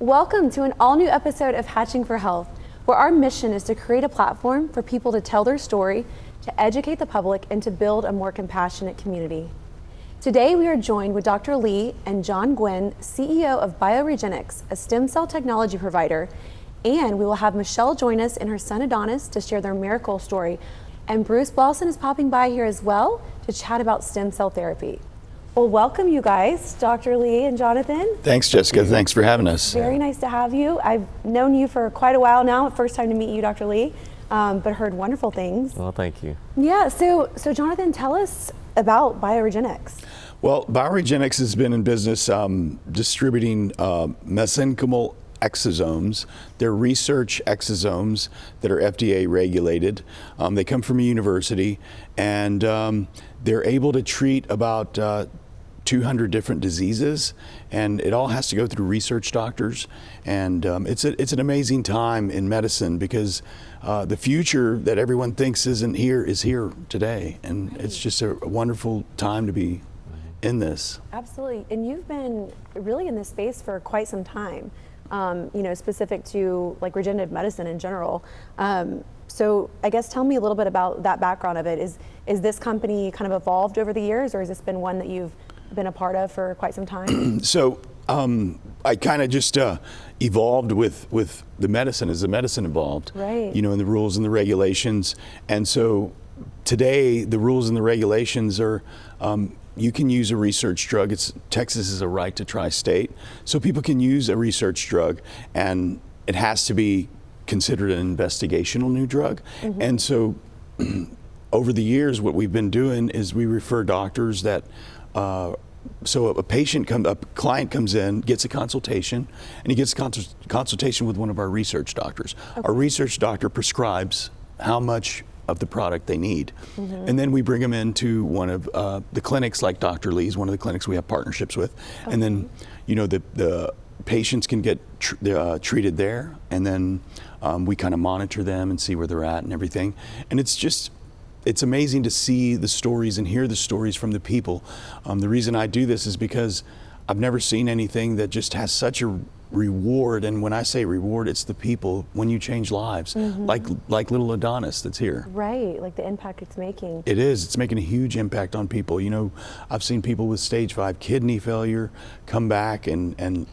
Welcome to an all-new episode of Hatching for Health, where our mission is to create a platform for people to tell their story, to educate the public, and to build a more compassionate community. Today, we are joined with Dr. Lee and John Gwyn, CEO of Bio Regenics, a stem cell technology provider, and we will have Michelle join us and her son Adonis to share their miracle story. And Bruce Blausen is popping by here as well to chat about stem cell therapy. Well, welcome you guys, Dr. Lee and Jonathan. Thanks, Jessica. Thanks for having us. Very nice to have you. I've known you for quite a while now. First time to meet you, Dr. Lee, but heard wonderful things. Well, thank you. Yeah, so Jonathan, tell us about Bio Regenics. Well, Bio Regenics has been in business distributing mesenchymal exosomes. They're research exosomes that are FDA regulated. They come from a university, and they're able to treat about 200 different diseases, and it all has to go through research doctors. And it's an amazing time in medicine because the future that everyone thinks isn't here is here today, and it's just a wonderful time to be in this. Absolutely, and you've been really in this space for quite some time. Specific to like regenerative medicine in general. So I guess tell me a little bit about that background of it. Is this company kind of evolved over the years, or has this been one that you've been a part of for quite some time? So I kind of just evolved with the medicine as the medicine evolved, right? And the rules and the regulations. And so today the rules and the regulations are you can use a research drug. Texas is a right to try state, so people can use a research drug, and it has to be considered an investigational new drug. Mm-hmm. And so over the years, what we've been doing is we refer doctors that so a client comes in, gets a consultation, and he gets a consultation with one of our research doctors. Okay. Our research doctor prescribes how much of the product they need. Mm-hmm. And then we bring them into one of the clinics, like Dr. Lee's, one of the clinics we have partnerships with. Okay. And then, the patients can get treated there, and then we kind of monitor them and see where they're at and everything. And it's amazing to see the stories and hear the stories from the people. The reason I do this is because I've never seen anything that just has such a reward, and when I say reward, it's the people. When you change lives, mm-hmm. like little Adonis that's here. Right, like the impact it's making. It is. It's making a huge impact on people. I've seen people with stage 5 kidney failure come back and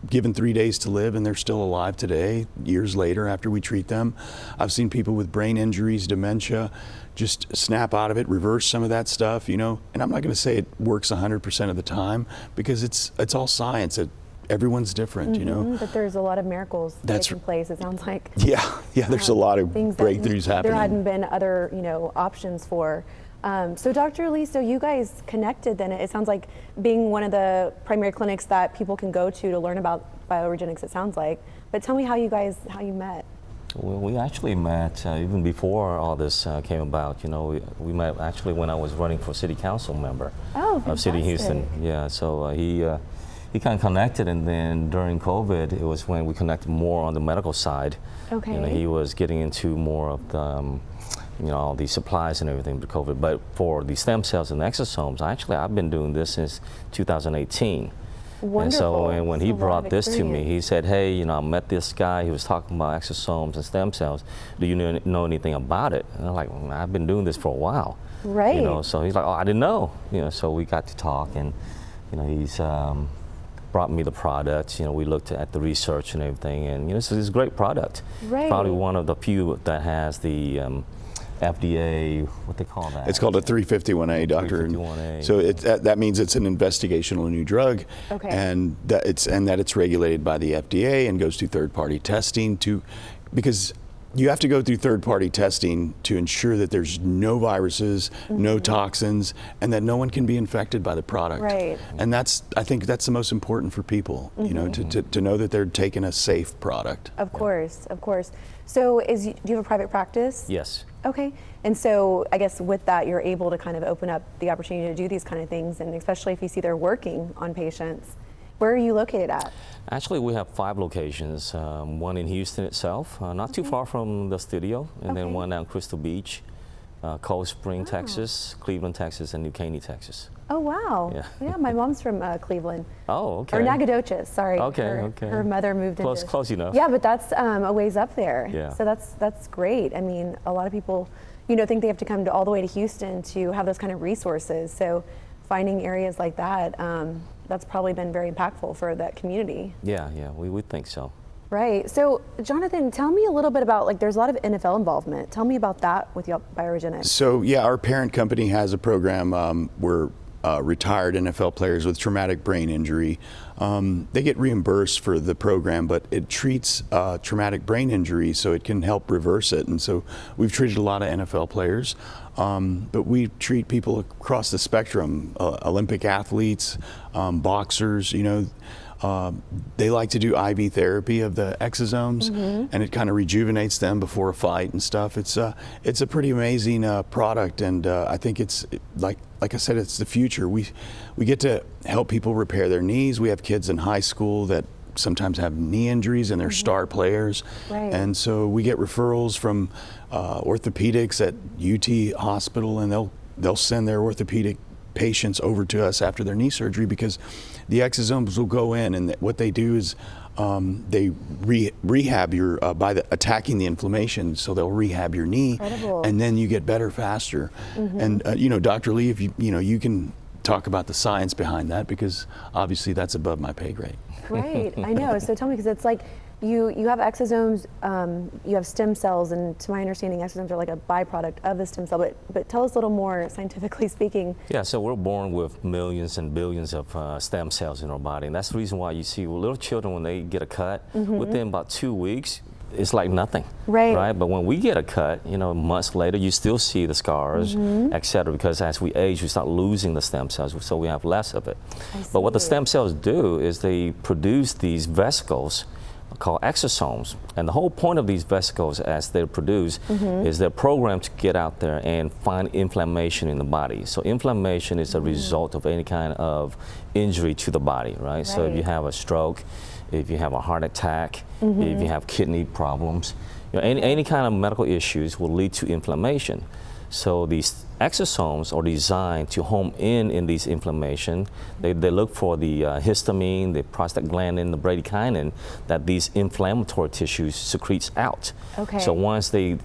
given 3 days to live, and they're still alive today, years later after we treat them. I've seen people with brain injuries, dementia, just snap out of it, reverse some of that stuff, and I'm not going to say it works 100% of the time because it's all science. Everyone's different, mm-hmm, But there's a lot of miracles taking place, it sounds like. Yeah, there's a lot of breakthroughs happening. There hadn't been other, options for. So Dr. Lee, so you guys connected then. It sounds like being one of the primary clinics that people can go to learn about Bio Regenics, it sounds like. But tell me how you met. Well, we actually met even before all this came about. We met actually when I was running for city council member of City Houston. Yeah, so he kind of connected, and then during COVID, it was when we connected more on the medical side. Okay. He was getting into more of the, all the supplies and everything with COVID. But for the stem cells and exosomes, I've been doing this since 2018. Wonderful. And so when he brought this to me, he said, hey, I met this guy, he was talking about exosomes and stem cells. Do you know anything about it? And I'm like, well, I've been doing this for a while. Right. So he's like, oh, I didn't know. So we got to talk, and he's brought me the products. We looked at the research and everything, and it's a great product. Right. Probably one of the few that has the FDA, what they call that? It's called a 351A, doctor. 351A. So that means it's an investigational new drug, okay. and that it's regulated by the FDA and goes through third-party testing because you have to go through third-party testing to ensure that there's no viruses, mm-hmm. no toxins, and that no one can be infected by the product. Right. And I think that's the most important for people, mm-hmm. to know that they're taking a safe product. Of course. So do you have a private practice? Yes. Okay. And so I guess with that, you're able to kind of open up the opportunity to do these kind of things, and especially if you see they're working on patients. Where are you located at? Actually, we have 5 locations. One in Houston itself, not too far from the studio, and then one down Crystal Beach, Cold Spring, Texas, Cleveland, Texas, and New Caney, Texas. Oh, wow. Yeah, my mom's from Cleveland. Oh, okay. Or Nacogdoches, sorry. Okay, Her mother moved into... Close enough. Yeah, but that's a ways up there. Yeah. So that's great. I mean, a lot of people, think they have to come all the way to Houston to have those kind of resources. So finding areas like that, that's probably been very impactful for that community. Yeah, we would think so. Right. So, Jonathan, tell me a little bit about, there's a lot of NFL involvement. Tell me about that with Bio Regenics. So, yeah, our parent company has a program where retired NFL players with traumatic brain injury, they get reimbursed for the program, but it treats traumatic brain injury so it can help reverse it. And so we've treated a lot of NFL players, but we treat people across the spectrum, Olympic athletes, boxers, they like to do IV therapy of the exosomes, and it kind of rejuvenates them before a fight and stuff. It's a pretty amazing product, and I think it's like I said, it's the future. We get to help people repair their knees. We have kids in high school that sometimes have knee injuries and they're star players, and so we get referrals from orthopedics at UT Hospital, and they'll send their orthopedic patients over to us after their knee surgery because the exosomes will go in, and what they do is they rehab your by attacking the inflammation. So they'll rehab your knee, and then you get better faster. And Dr. Lee, if you can talk about the science behind that, because obviously that's above my pay grade. Right, I know. So tell me, because it's like you have exosomes, you have stem cells, and to my understanding, exosomes are like a byproduct of the stem cell. But tell us a little more, scientifically speaking. Yeah, so we're born with millions and billions of stem cells in our body, and that's the reason why you see little children, when they get a cut, within about 2 weeks, it's like nothing, right? But when we get a cut, months later, you still see the scars, et cetera, because as we age, we start losing the stem cells, so we have less of it. But what the stem cells do is they produce these vesicles called exosomes, and the whole point of these vesicles, as they're produced, is they're programmed to get out there and find inflammation in the body. So inflammation is a result of any kind of injury to the body, right? So if you have a stroke, if you have a heart attack, if you have kidney problems, any kind of medical issues will lead to inflammation. So these exosomes are designed to home in these inflammation. They look for the histamine, the prostaglandin, the bradykinin that these inflammatory tissues secretes out. So once they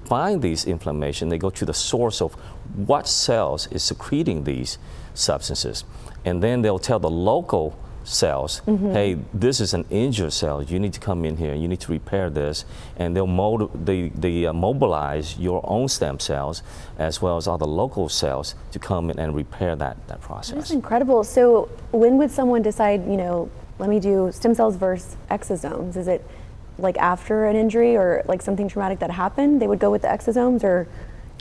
find these inflammation, they go to the source of what cells is secreting these substances, and then they'll tell the local cells, hey, this is an injured cell. You need to come in here. You need to repair this, and they'll mobilize your own stem cells as well as other local cells to come in and repair that process. That's incredible. So when would someone decide, let me do stem cells versus exosomes? Is it like after an injury or like something traumatic that happened, they would go with the exosomes, or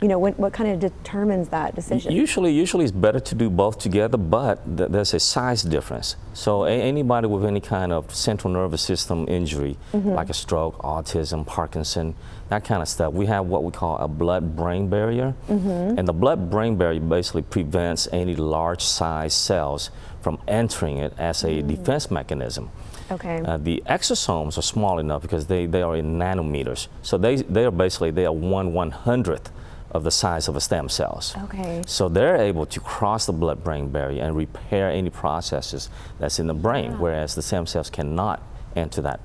what kind of determines that decision? Usually it's better to do both together, but there's a size difference. So anybody with any kind of central nervous system injury, like a stroke, autism, Parkinson, that kind of stuff, we have what we call a blood-brain barrier. And the blood-brain barrier basically prevents any large-size cells from entering it as a defense mechanism. The exosomes are small enough because they are in nanometers. So they are 1/100th of the size of a stem cells. So they're able to cross the blood-brain barrier and repair any processes that's in the brain, whereas the stem cells cannot enter that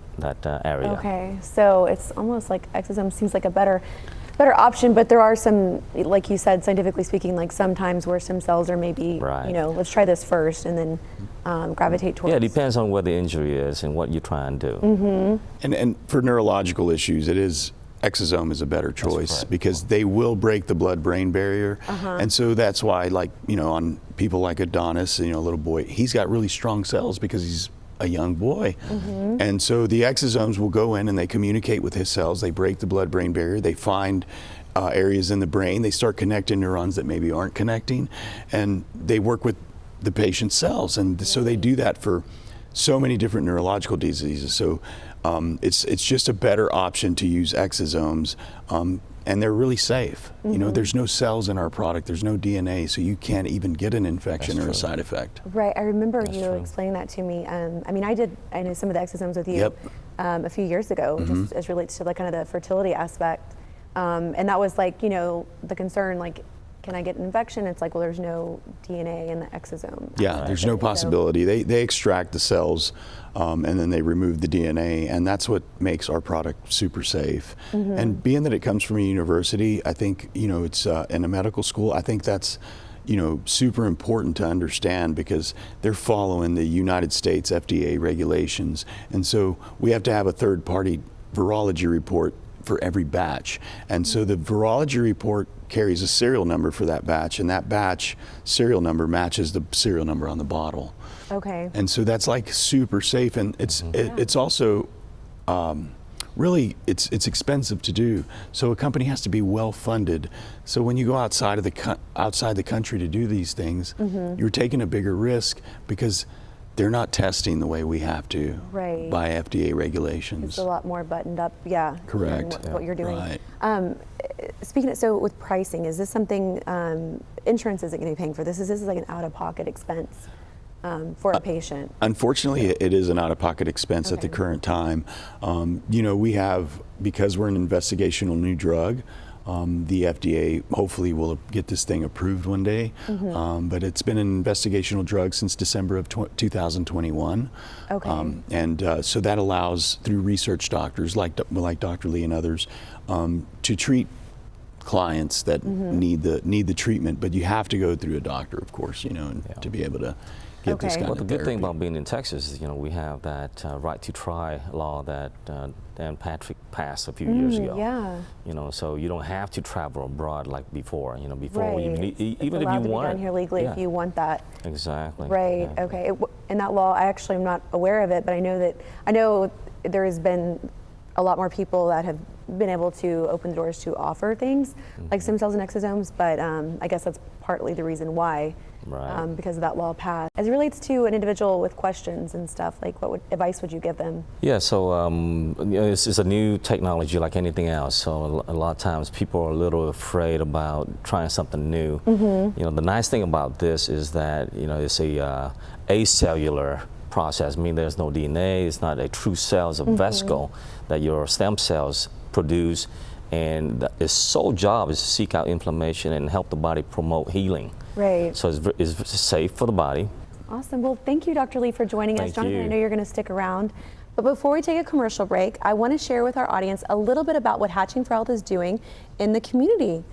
area. So it's almost like exosome seems like a better option, but there are some, like you said, scientifically speaking, like sometimes where stem cells are maybe, let's try this first and then gravitate towards. Yeah, it depends on where the injury is and what you're trying to do. And for neurological issues, exosome is a better choice because they will break the blood-brain barrier, and so that's why, on people like Adonis, a little boy, he's got really strong cells because he's a young boy, and so the exosomes will go in and they communicate with his cells. They break the blood-brain barrier. They find areas in the brain. They start connecting neurons that maybe aren't connecting, and they work with the patient's cells, and so they do that for so many different neurological diseases. So it's just a better option to use exosomes, and they're really safe. There's no cells in our product, there's no DNA, so you can't even get an infection or a side effect. Right, I remember you explaining that to me. I know some of the exosomes with you a few years ago, just as relates to kind of the fertility aspect. And that was like, the concern, like, can I get an infection? It's like, well, there's no DNA in the exosome. Yeah, there's no possibility. They extract the cells and then they remove the DNA, and that's what makes our product super safe. And being that it comes from a university, I think, it's in a medical school, I think that's, super important to understand because they're following the United States FDA regulations. And so we have to have a third-party virology report for every batch. And so the virology report carries a serial number for that batch, and that batch serial number matches the serial number on the bottle. Okay. And so that's like super safe, and it's also really it's expensive to do. So a company has to be well funded. So when you go outside of the country to do these things, you're taking a bigger risk because they're not testing the way we have to by FDA regulations. It's a lot more buttoned up, Correct. What you're doing. Right. Speaking of, so with pricing, is this something insurance isn't going to be paying for? This is like an out-of-pocket expense for a patient. Unfortunately, it is an out-of-pocket expense at the current time. We have, because we're an investigational new drug, the FDA hopefully will get this thing approved one day, but it's been an investigational drug since December of 2021. Okay. So that allows, through research doctors like Dr. Lee and others, to treat clients that need the treatment, but you have to go through a doctor, of course, to be able to get this kind of Well, the good therapy. thing about being in Texas is, we have that right to try law that Dan Patrick passed a few years ago. Yeah. So you don't have to travel abroad like before. Before Right. even if you It's allowed to be want done here legally if you want that. Exactly. Right. Yeah. Okay. And that law, I actually am not aware of it, but I know there has been a lot more people that have been able to open the doors to offer things like stem cells and exosomes, but I guess that's partly the reason why, because of that law passed. As it relates to an individual with questions and stuff, like what advice would you give them? Yeah, so it's a new technology like anything else, so a lot of times people are a little afraid about trying something new. The nice thing about this is that it's a acellular process, meaning there's no DNA, it's not a true cell, it's a vesicle that your stem cells produce, and its sole job is to seek out inflammation and help the body promote healing. Right. So it's safe for the body. Awesome. Well, thank you, Dr. Lee, for joining us. Jonathan, I know you're going to stick around. But before we take a commercial break, I want to share with our audience a little bit about what Hatching for Health is doing in the community.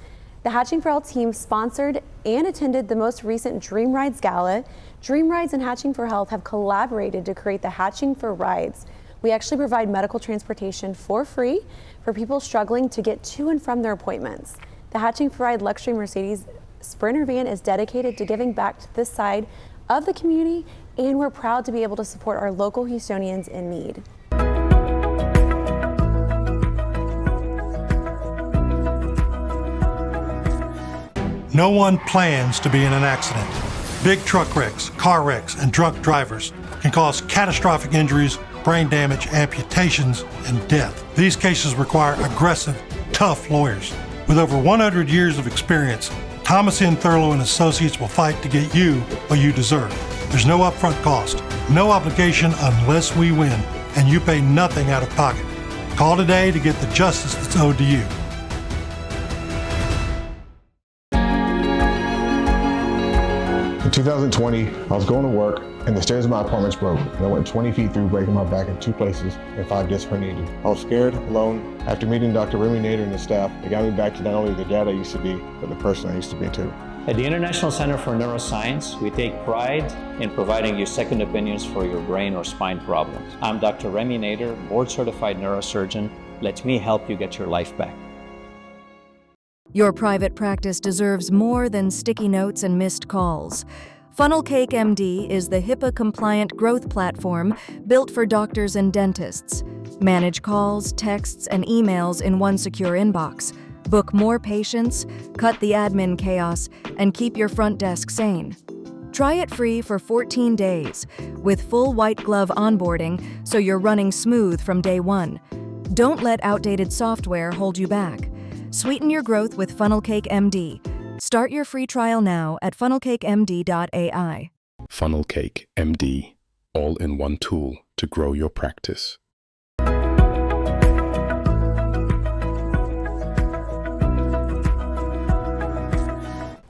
The Hatching for Health team sponsored and attended the most recent Dream Rides Gala. Dream Rides and Hatching for Health have collaborated to create the Hatching for Rides. We actually provide medical transportation for free for people struggling to get to and from their appointments. The Hatching for Ride luxury Mercedes Sprinter van is dedicated to giving back to this side of the community, and we're proud to be able to support our local Houstonians in need. No one plans to be in an accident. Big truck wrecks, car wrecks, and drunk drivers can cause catastrophic injuries, brain damage, amputations, and death. These cases require aggressive, tough lawyers. With over 100 years of experience, Thomas N. Thurlow and Associates will fight to get you what you deserve. There's no upfront cost, no obligation unless we win, and you pay nothing out of pocket. Call today to get the justice that's owed to you. In 2020, I was going to work and the stairs of my apartment broke, and I went 20 feet through, breaking my back in 2 places and 5 discs herniated. I was scared, alone. After meeting Dr. Remy Nader and his staff, it got me back to not only the dad I used to be, but the person I used to be too. At the International Center for Neuroscience, we take pride in providing you second opinions for your brain or spine problems. I'm Dr. Remy Nader, board-certified neurosurgeon. Let me help you get your life back. Your private practice deserves more than sticky notes and missed calls. Funnel Cake MD is the HIPAA-compliant growth platform built for doctors and dentists. Manage calls, texts, and emails in one secure inbox. Book more patients, cut the admin chaos, and keep your front desk sane. Try it free for 14 days with full white glove onboarding so you're running smooth from day one. Don't let outdated software hold you back. Sweeten your growth with Funnel Cake MD. Start your free trial now at funnelcakemd.ai. Funnel Cake MD, all-in-one tool to grow your practice.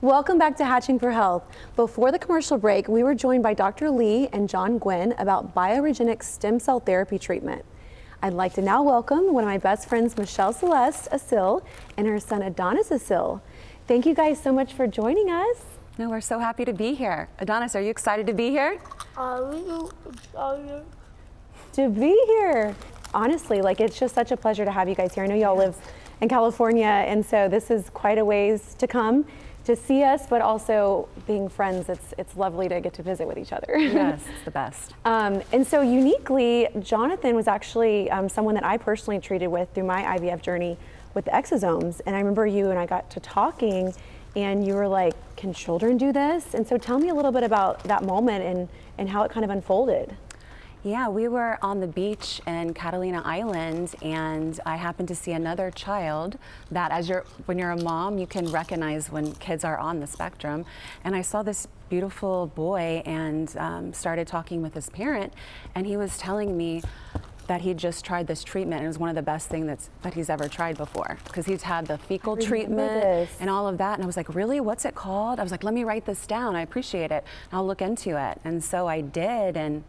Welcome back to Hatching for Health. Before the commercial break, we were joined by Dr. Lee and John Gwyn about Bio Regenics stem cell therapy treatment. I'd like to now welcome one of my best friends, Michelle Celeste Asil, and her son Adonis Asil. Thank you guys so much for joining us. No, we're so happy to be here. Adonis, are you excited to be here? To be here. Honestly, like, it's just such a pleasure to have you guys here. I know y'all live in California, and so this is quite a ways to come to see us, but also being friends, it's lovely to get to visit with each other. Yes, it's the best. And so uniquely, Jonathan was actually someone that I personally treated with through my IVF journey with the exosomes. And I remember you and I got to talking, and you were like, can children do this? And so tell me a little bit about that moment and how it kind of unfolded. Yeah, we were on the beach in Catalina Island, and I happened to see another child that, when you're a mom, you can recognize when kids are on the spectrum. And I saw this beautiful boy and started talking with his parent, and he was telling me that he just tried this treatment, and it was one of the best things that he's ever tried before, because he's had the fecal treatment and all of that. And I was like, really, what's it called? I was like, let me write this down. I appreciate it. I'll look into it. And so I did, and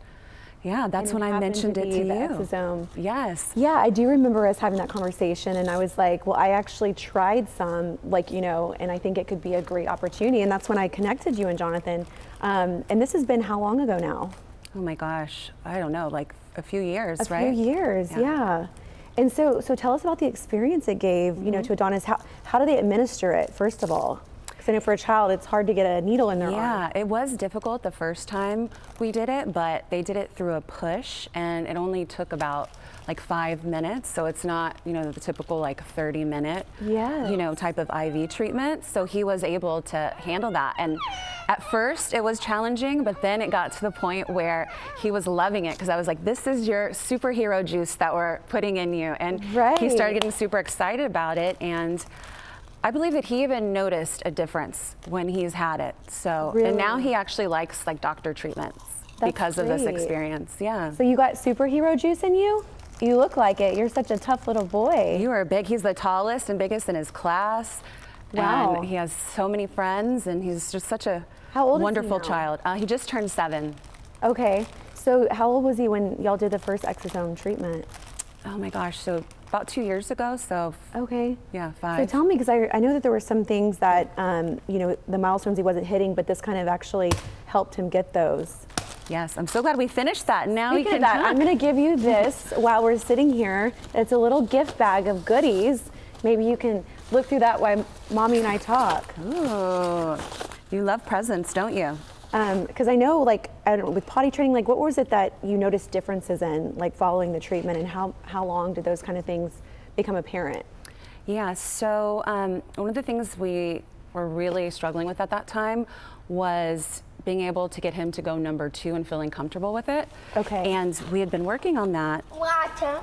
yeah, that's when I mentioned it to you. Exosome. Yes. Yeah, I do remember us having that conversation, and I was like, well, I actually tried some, like, you know, and I think it could be a great opportunity. And that's when I connected you and Jonathan. And this has been how long ago now? Oh my gosh, I don't know, like a few years, right? A few years, yeah. And so tell us about the experience it gave, you know, to Adonis. How do they administer it, first of all? Because I know for a child, it's hard to get a needle in their arm. Yeah, it was difficult the first time we did it, but they did it through a push, and it only took about like 5 minutes. So it's not, you know, the typical like 30-minute, you know, type of IV treatment. So he was able to handle that. And at first it was challenging, but then it got to the point where he was loving it, because I was like, this is your superhero juice that we're putting in you. And he started getting super excited about it. And I believe that he even noticed a difference when he's had it. So, and now he actually likes like doctor treatments because of this experience. Yeah. So you got superhero juice in you? You look like it. You're such a tough little boy. You are big. He's the tallest and biggest in his class. Wow. And he has so many friends, and he's just such a wonderful child. He just turned 7. Okay. So how old was he when y'all did the first exosome treatment? Oh my gosh, so about 2 years ago, so. Okay. Yeah, 5. So tell me, because I know that there were some things that, you know, the milestones he wasn't hitting, but this kind of actually helped him get those. Yes, I'm so glad we finished that. Now Speaking of that, I'm going to give you this while we're sitting here. It's a little gift bag of goodies. Maybe you can look through that while Mommy and I talk. Ooh, you love presents, don't you? Because I know, like, I don't know, with potty training, like, what was it that you noticed differences in, like, following the treatment, and how long did those kind of things become apparent? Yeah, so one of the things we were really struggling with at that time was being able to get him to go number 2 and feeling comfortable with it. Okay. And we had been working on that. Water.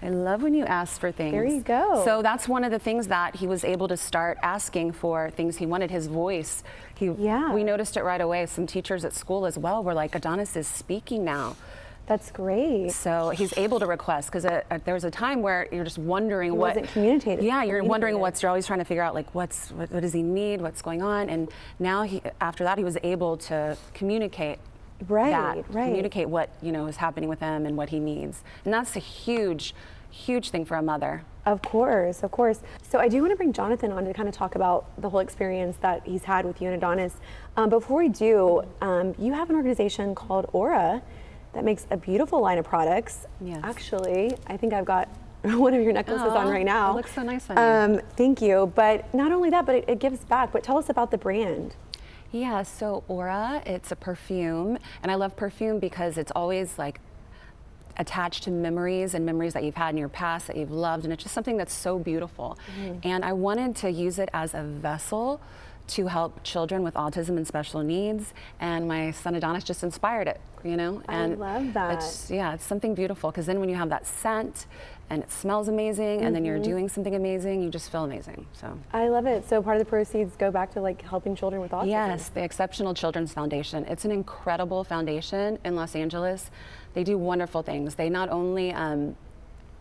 I love when you ask for things. There you go. So that's one of the things that he was able to start asking for, things he wanted. His voice. We noticed it right away. Some teachers at school as well were like, Adonis is speaking now. That's great. So he's able to request, because there was a time where you're just wondering what wasn't communicated. Yeah, you're wondering you're always trying to figure out like what does he need, what's going on, and now after that he was able to communicate. Communicate what is happening with him and what he needs, and that's a huge thing for a mother. Of course, of course. So I do want to bring Jonathan on to kind of talk about the whole experience that he's had with you and Adonis. Before we do, you have an organization called Aura that makes a beautiful line of products. Yes. Actually, I think I've got one of your necklaces on right now. It looks so nice on you. Thank you. But not only that, but it gives back. But tell us about the brand. Yeah, so Aura, it's a perfume, and I love perfume because it's always like attached to memories and memories that you've had in your past that you've loved, and it's just something that's so beautiful. And I wanted to use it as a vessel to help children with autism and special needs, and my son Adonis just inspired it, and I love that. It's something beautiful, because then when you have that scent and it smells amazing, and then you're doing something amazing, you just feel amazing. So I love it. So part of the proceeds go back to like helping children with autism. Yes, the Exceptional Children's Foundation. It's an incredible foundation in Los Angeles. They do wonderful things. They not only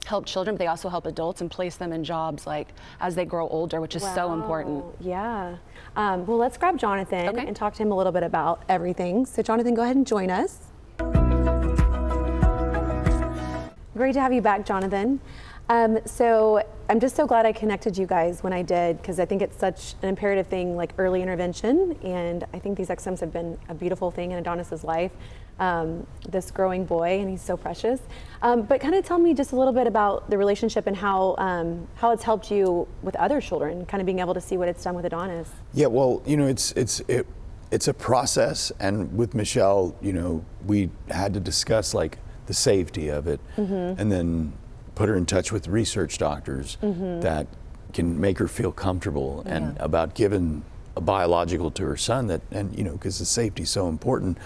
help children, but they also help adults and place them in jobs like as they grow older, which is so important. Yeah. Well, let's grab Jonathan and talk to him a little bit about everything. So Jonathan, go ahead and join us. Great to have you back, Jonathan. So I'm just so glad I connected you guys when I did, because I think it's such an imperative thing, like early intervention, and I think these exosomes have been a beautiful thing in Adonis's life, this growing boy, and he's so precious. But kind of tell me just a little bit about the relationship and how it's helped you with other children, kind of being able to see what it's done with Adonis. Yeah, well, you know, it's a process, and with Michelle, you know, we had to discuss like the safety of it, and then put her in touch with research doctors that can make her feel comfortable and about giving a biological to her son, that, and you know, because the safety is so important.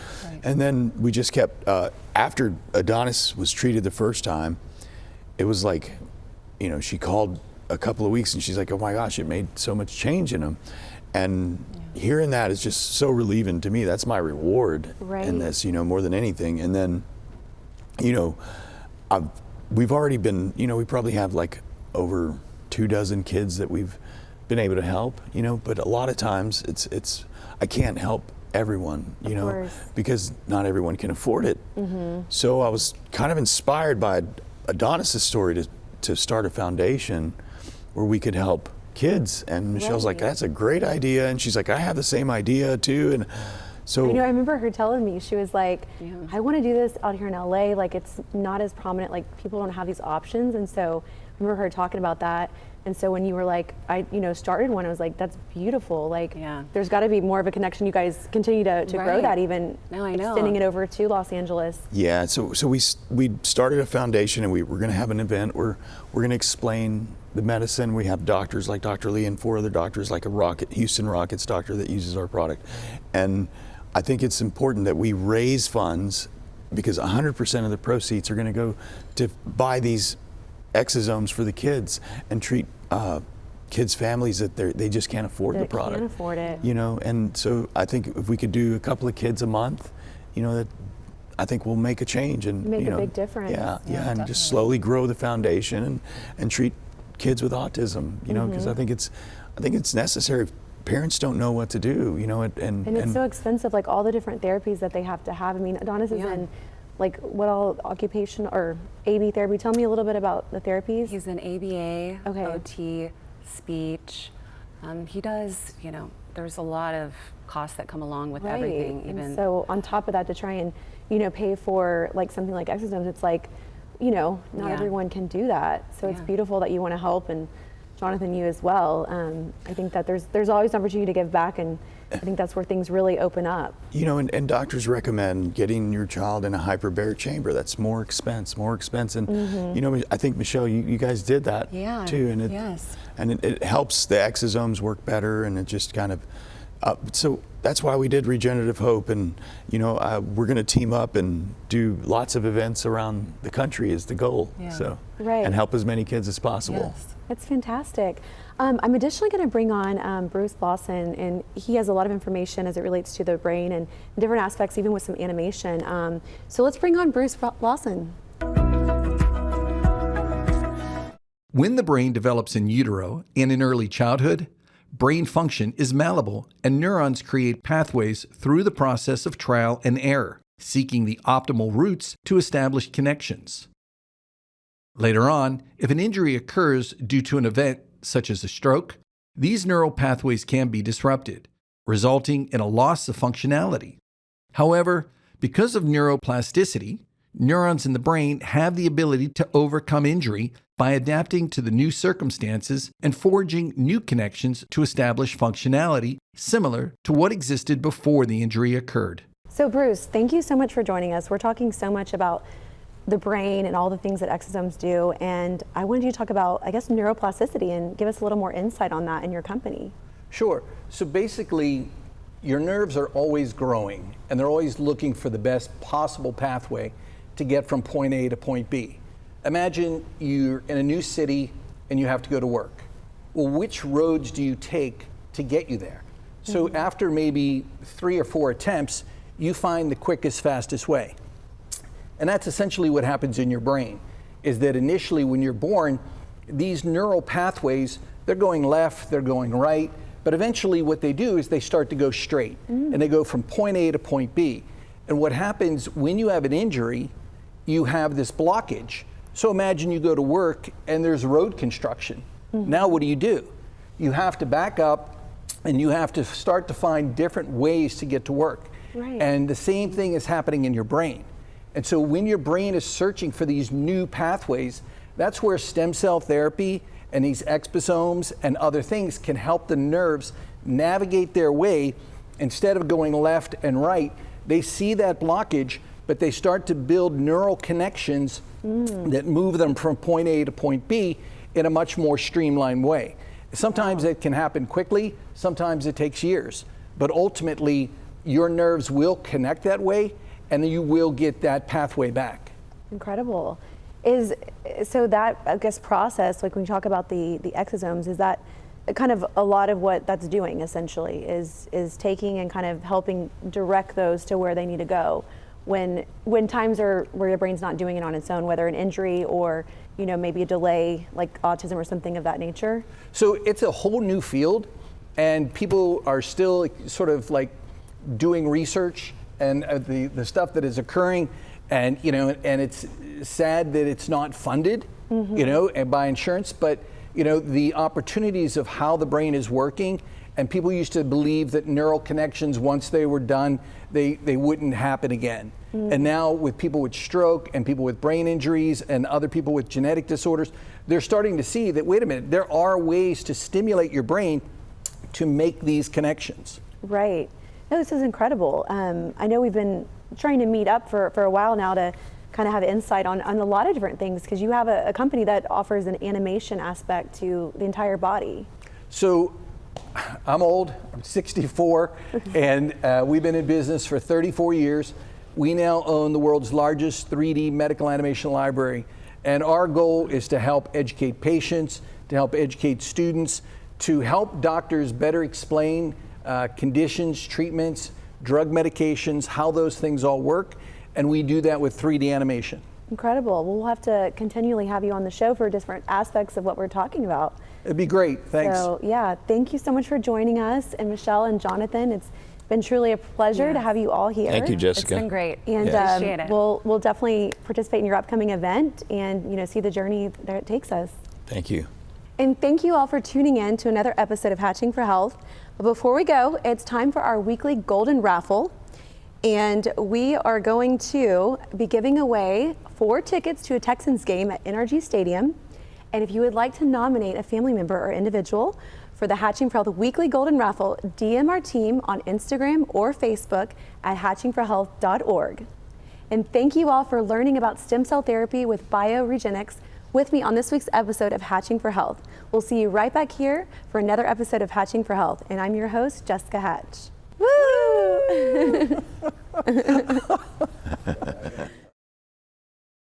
And then we just kept, after Adonis was treated the first time, it was like, you know, she called a couple of weeks and she's like, oh my gosh, it made so much change in him. And hearing that is just so relieving to me. That's my reward in this, you know, more than anything. And then, you know, we've already been, you know, we probably have like over 24 kids that we've been able to help, you know, but a lot of times it's I can't help everyone, you know, because not everyone can afford it. So I was kind of inspired by Adonis' story to start a foundation where we could help kids. And Michelle's like, that's a great idea. And she's like, I have the same idea too. And so, I know, I remember her telling me, she was like, I want to do this out here in LA, like it's not as prominent, like people don't have these options. And so I remember her talking about that. And so when you were like, I, you know, started one, I was like, that's beautiful. Like, there's got to be more of a connection. You guys continue to grow that, even extending it over to Los Angeles. Yeah, so we started a foundation, and we're going to have an event where we're going to explain the medicine. We have doctors like Dr. Lee and 4 other doctors, like a Houston Rockets doctor that uses our product. And I think it's important that we raise funds, because 100% of the proceeds are going to go to buy these exosomes for the kids and treat kids' families that they just can't afford the product. Can't afford it. You know, and so I think if we could do a couple of kids a month, you know, that I think we'll make a change and make a big difference. Yeah, and definitely. Just slowly grow the foundation and treat kids with autism. You know, because I think it's necessary. Parents don't know what to do, you know, and it's so expensive, like all the different therapies that they have to have. I mean, Adonis is in like what all occupation or AB therapy. Tell me a little bit about the therapies. He's in ABA, OT, speech. He does, you know, there's a lot of costs that come along with everything. Even and so on top of that, to try and, you know, pay for like something like exosomes, it's like, you know, not everyone can do that. So it's beautiful that you want to help, and Jonathan, you as well. I think that there's always an opportunity to give back, and I think that's where things really open up. You know, and doctors recommend getting your child in a hyperbaric chamber. That's more expense. And you know, I think Michelle, you guys did that too, and it helps the exosomes work better, and it just kind of so that's why we did Regenerative Hope, and you know, we're going to team up and do lots of events around the country is the goal. So and help as many kids as possible. That's fantastic. I'm additionally going to bring on Bruce Blausen, and he has a lot of information as it relates to the brain and different aspects, even with some animation. So let's bring on Bruce Blausen. When the brain develops in utero and in early childhood, brain function is malleable, and neurons create pathways through the process of trial and error, seeking the optimal routes to establish connections. Later on, if an injury occurs due to an event such as a stroke, these neural pathways can be disrupted, resulting in a loss of functionality. However, because of neuroplasticity, neurons in the brain have the ability to overcome injury by adapting to the new circumstances and forging new connections to establish functionality similar to what existed before the injury occurred. So Bruce, thank you so much for joining us. We're talking so much about the brain and all the things that exosomes do, and I wanted you to talk about, I guess, neuroplasticity and give us a little more insight on that in your company. Sure. So basically, your nerves are always growing, and they're always looking for the best possible pathway to get from point A to point B. Imagine you're in a new city and you have to go to work. Well, which roads do you take to get you there? So after maybe 3 or 4 attempts, you find the quickest, fastest way. And that's essentially what happens in your brain. is that initially when you're born, these neural pathways, they're going left, they're going right, but eventually what they do is they start to go straight, and they go from point A to point B. And what happens when you have an injury, you have this blockage. So imagine you go to work and there's road construction. Now what do? You have to back up and you have to start to find different ways to get to work. Right. And the same thing is happening in your brain. And so when your brain is searching for these new pathways, that's where stem cell therapy and these exosomes and other things can help the nerves navigate their way. Instead of going left and right, they see that blockage, but they start to build neural connections that move them from point A to point B in a much more streamlined way. Sometimes it can happen quickly, sometimes it takes years, but ultimately your nerves will connect that way and you will get that pathway back. Incredible. So that, I guess, process, like when you talk about the exosomes, is that kind of a lot of what that's doing essentially is taking and kind of helping direct those to where they need to go when times are where your brain's not doing it on its own, whether an injury or maybe a delay like autism or something of that nature? So it's a whole new field, and people are still sort of like doing research and the stuff that is occurring, and and it's sad that it's not funded, and by insurance, but the opportunities of how the brain is working. And people used to believe that neural connections, once they were done, they wouldn't happen again. And now with people with stroke and people with brain injuries and other people with genetic disorders, they're starting to see that, wait a minute, there are ways to stimulate your brain to make these connections. Right. No, this is incredible. I know we've been trying to meet up for a while now to kind of have insight on a lot of different things, because you have a company that offers an animation aspect to the entire body. So I'm old, I'm 64, and we've been in business for 34 years. We now own the world's largest 3D medical animation library, and our goal is to help educate patients, to help educate students, to help doctors better explain conditions, treatments, drug medications, how those things all work, and we do that with 3D animation. Incredible. We'll have to continually have you on the show for different aspects of what we're talking about. It'd be great. Thanks. So yeah, thank you so much for joining us, and Michelle and Jonathan. It's been truly a pleasure to have you all here. Thank you, Jessica. It's been great. And appreciate it. We'll definitely participate in your upcoming event and see the journey that it takes us. Thank you. And thank you all for tuning in to another episode of Hatching for Health. But before we go, it's time for our weekly golden raffle. And we are going to be giving away 4 tickets to a Texans game at NRG Stadium. And if you would like to nominate a family member or individual for the Hatching for Health weekly golden raffle, DM our team on Instagram or Facebook at hatchingforhealth.org. And thank you all for learning about stem cell therapy with Bio Regenics with me on this week's episode of Hatching for Health. We'll see you right back here for another episode of Hatching for Health. And I'm your host, Jessica Hatch. Woo!